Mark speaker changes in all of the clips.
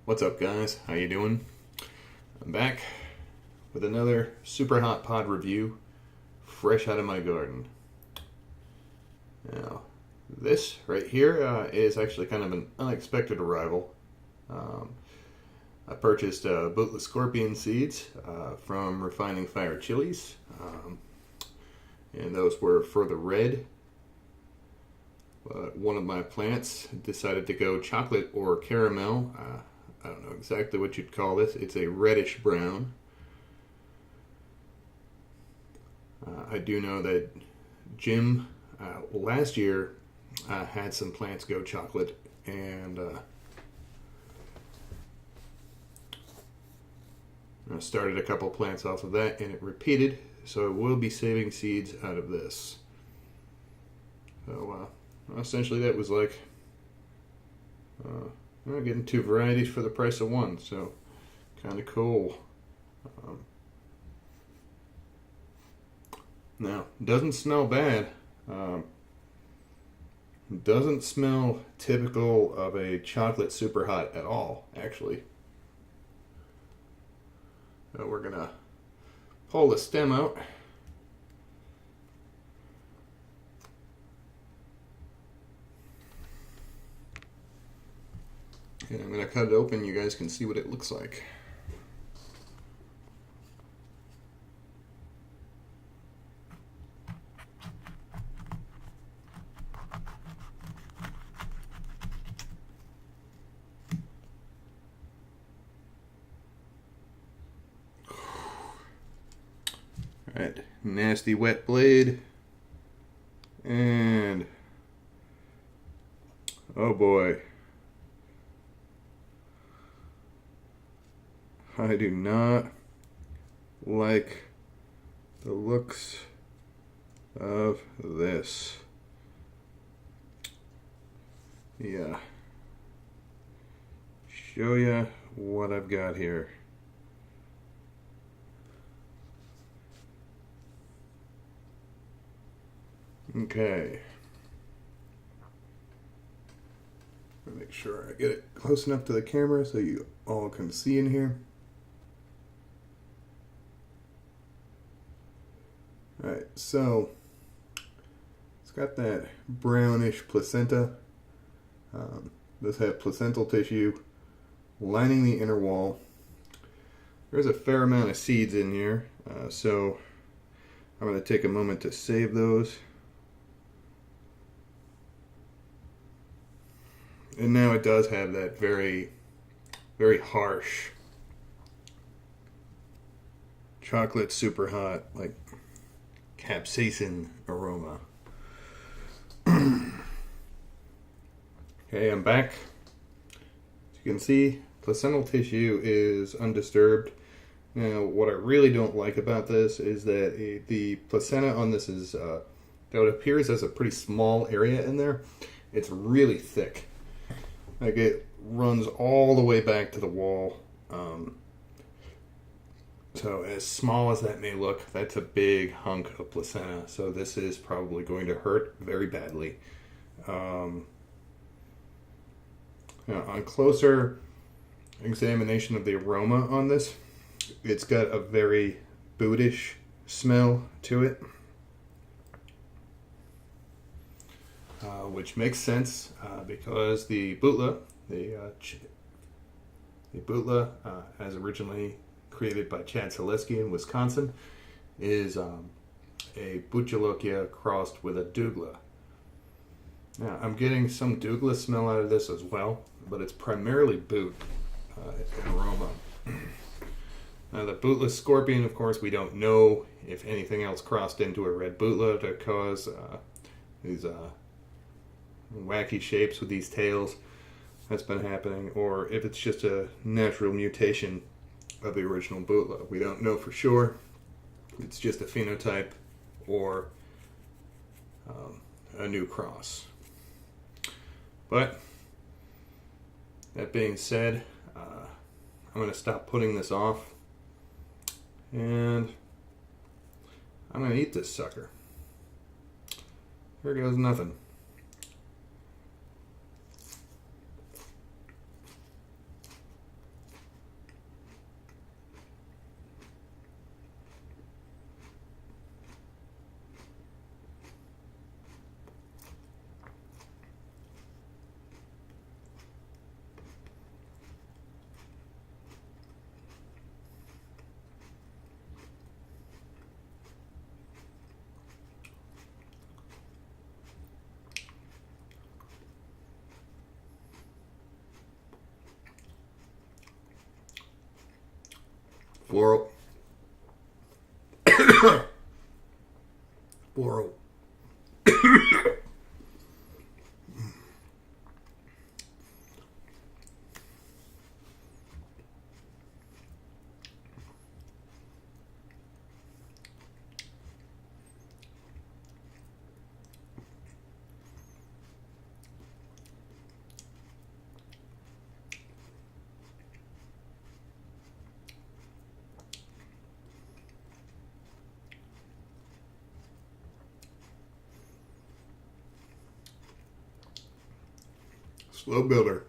Speaker 1: What's up, guys? How you doing? I'm back with another super hot pod review, fresh out of my garden. Now, this right here is actually kind of an unexpected arrival. I purchased Bhutlah Scorpion seeds from Refining Fire Chiles, and those were for the red. One of my plants decided to go chocolate or caramel. I don't know exactly what you'd call this. It's a reddish brown. I do know that Jim last year had some plants go chocolate, and I started a couple plants off of that, and it repeated. So I will be saving seeds out of this. So essentially, that was like getting two varieties for the price of one. So kind of cool. Now, doesn't smell bad. Doesn't smell typical of a chocolate super hot at all, actually. So we're gonna pull the stem out. And I'm gonna cut it open. You guys can see what it looks like. Alright, nasty wet blade. And oh boy. I do not like the looks of this. Yeah. Show ya what I've got here. Okay. Make sure I get it close enough to the camera so you all can see in here. Alright, so it's got that brownish placenta. This has placental tissue lining the inner wall. There's a fair amount of seeds in here, so I'm going to take a moment to save those. And now it does have that very, very harsh chocolate super hot, like capsaicin aroma. Okay, I'm back. As you can see, placental tissue is undisturbed. Now, what I really don't like about this is that the placenta on this is, though it appears as a pretty small area in there, it's really thick. Like it runs all the way back to the wall. So as small as that may look, that's a big hunk of placenta. So this is probably going to hurt very badly. On closer examination of the aroma on this, it's got a very bootish smell to it. Which makes sense because the Bhutlah, the Bhutlah, as originally created by Chad Zaleski in Wisconsin, is a Bhutlahia crossed with a Douglas. Now, I'm getting some Douglas smell out of this as well, but it's primarily boot in aroma. Now, the Bhutlah Scorpion, of course, we don't know if anything else crossed into a Red Bhutlah to cause these wacky shapes with these tails. That's been happening, or if it's just a natural mutation of the original Bhutlah. We don't know for sure. It's just a phenotype or a new cross. But that being said, I'm going to stop putting this off, and I'm going to eat this sucker. Here goes nothing. Floral. Floral. Slow builder.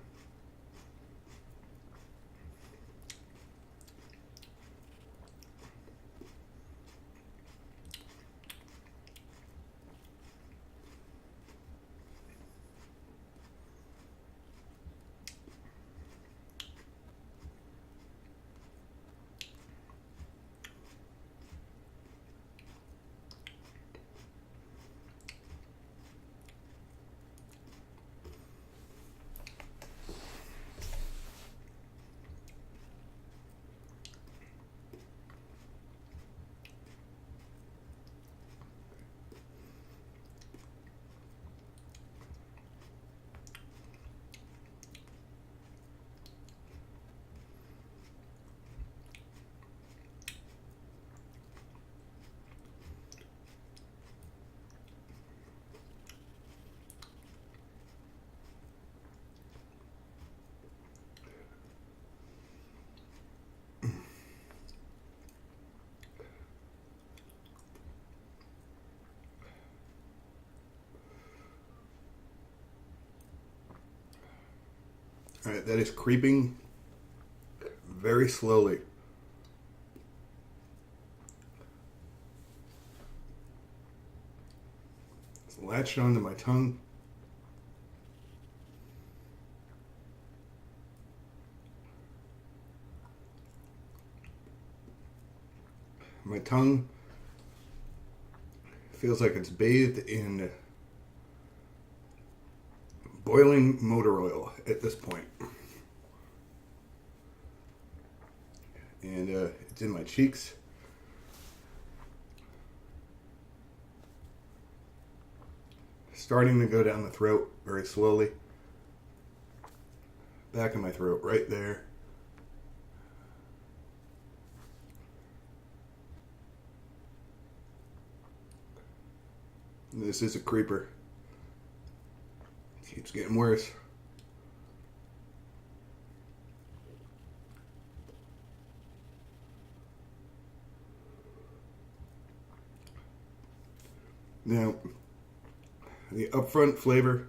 Speaker 1: All right, that is creeping very slowly. It's latched onto my tongue. My tongue feels like it's bathed in boiling motor oil at this point. And it's in my cheeks. Starting to go down the throat very slowly. Back of my throat, right there. This is a creeper. Keeps getting worse. Now, the upfront flavor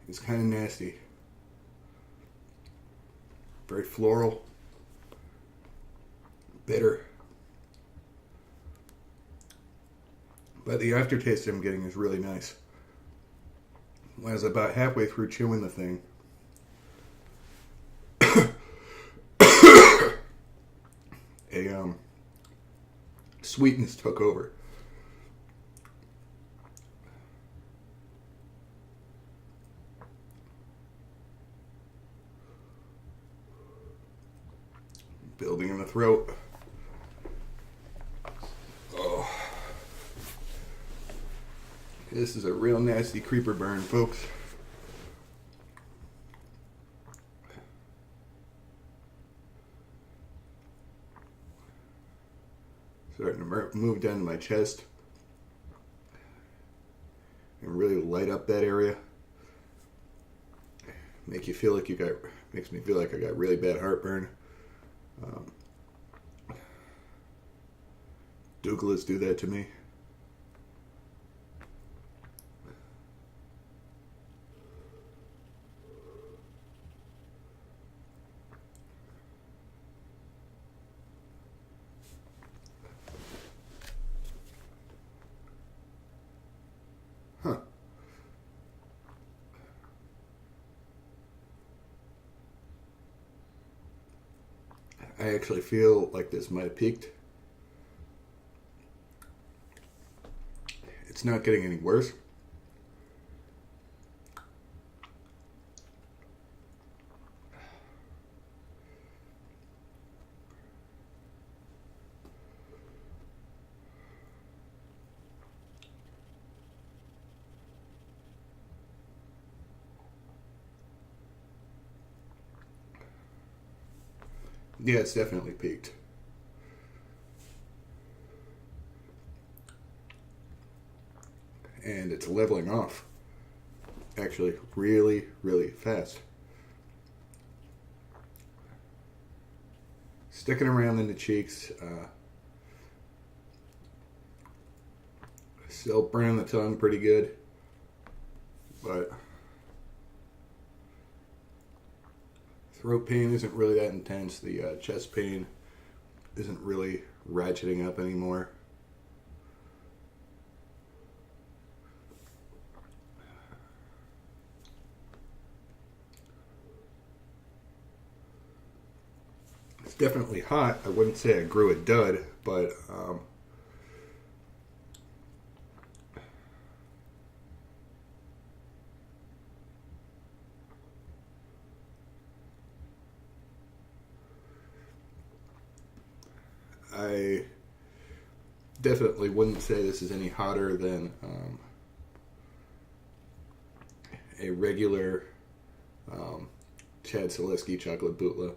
Speaker 1: is kind of nasty. Very floral. Bitter. But the aftertaste I'm getting is really nice. When I was about halfway through chewing the thing, a sweetness took over. Building in the throat. Oh. This is a real nasty creeper burn, folks. Starting to move down to my chest and really light up that area. Makes me feel like I got really bad heartburn. Bhutlahs do that to me. Huh. I actually feel like this might have peaked. It's not getting any worse. Yeah, it's definitely peaked. And it's leveling off. Actually, really, really fast. Sticking around in the cheeks. Still burning the tongue pretty good. But throat pain isn't really that intense. The chest pain isn't really ratcheting up anymore. It's definitely hot. I wouldn't say I grew a dud, but I definitely wouldn't say this is any hotter than a regular Chad Zaleski chocolate Bhutlah.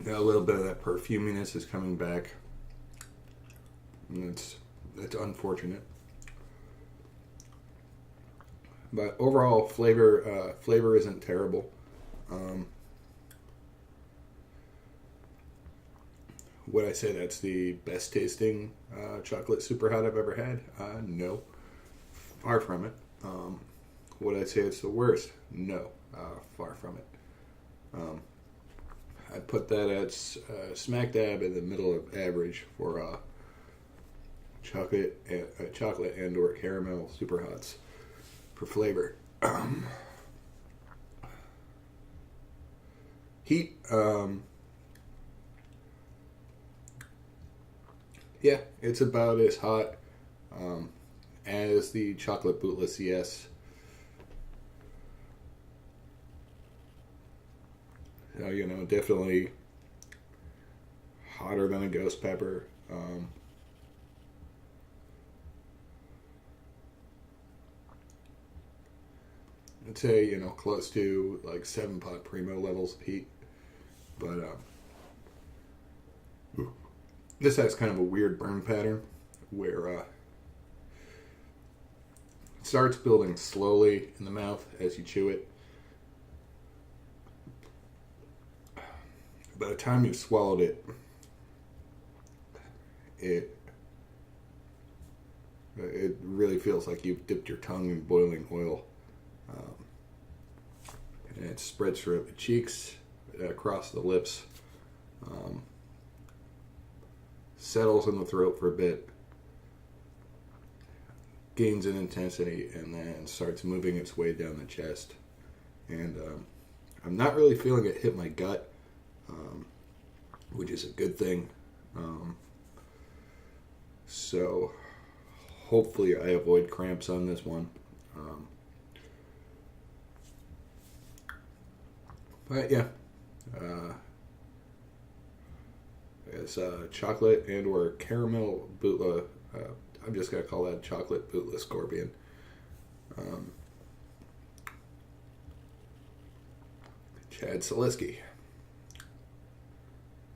Speaker 1: Now a little bit of that perfuminess is coming back. And it's unfortunate. But overall, flavor isn't terrible. Would I say that's the best tasting chocolate super hot I've ever had? No, far from it. Would I say it's the worst? No, far from it. I'd put that at smack dab in the middle of average for chocolate and or caramel super hots for flavor. Heat, yeah, it's about as hot as the chocolate Bhutlah CS. So, definitely hotter than a ghost pepper. I'd say, close to like 7-pot primo levels of heat. But this has kind of a weird burn pattern where it starts building slowly in the mouth as you chew it. By the time you've swallowed it, it really feels like you've dipped your tongue in boiling oil. And it spreads throughout the cheeks, across the lips, settles in the throat for a bit, gains in intensity, and then starts moving its way down the chest. And I'm not really feeling it hit my gut, which is a good thing. So hopefully I avoid cramps on this one. But yeah, it's chocolate and or caramel Bhutlah. I'm just going to call that chocolate Bhutlah Scorpion. Chad Zaleski.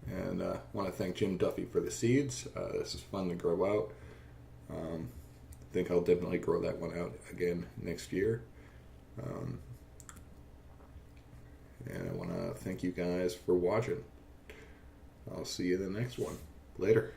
Speaker 1: And I want to thank Jim Duffy for the seeds. This is fun to grow out. I think I'll definitely grow that one out again next year. And I want to thank you guys for watching. I'll see you in the next one. Later.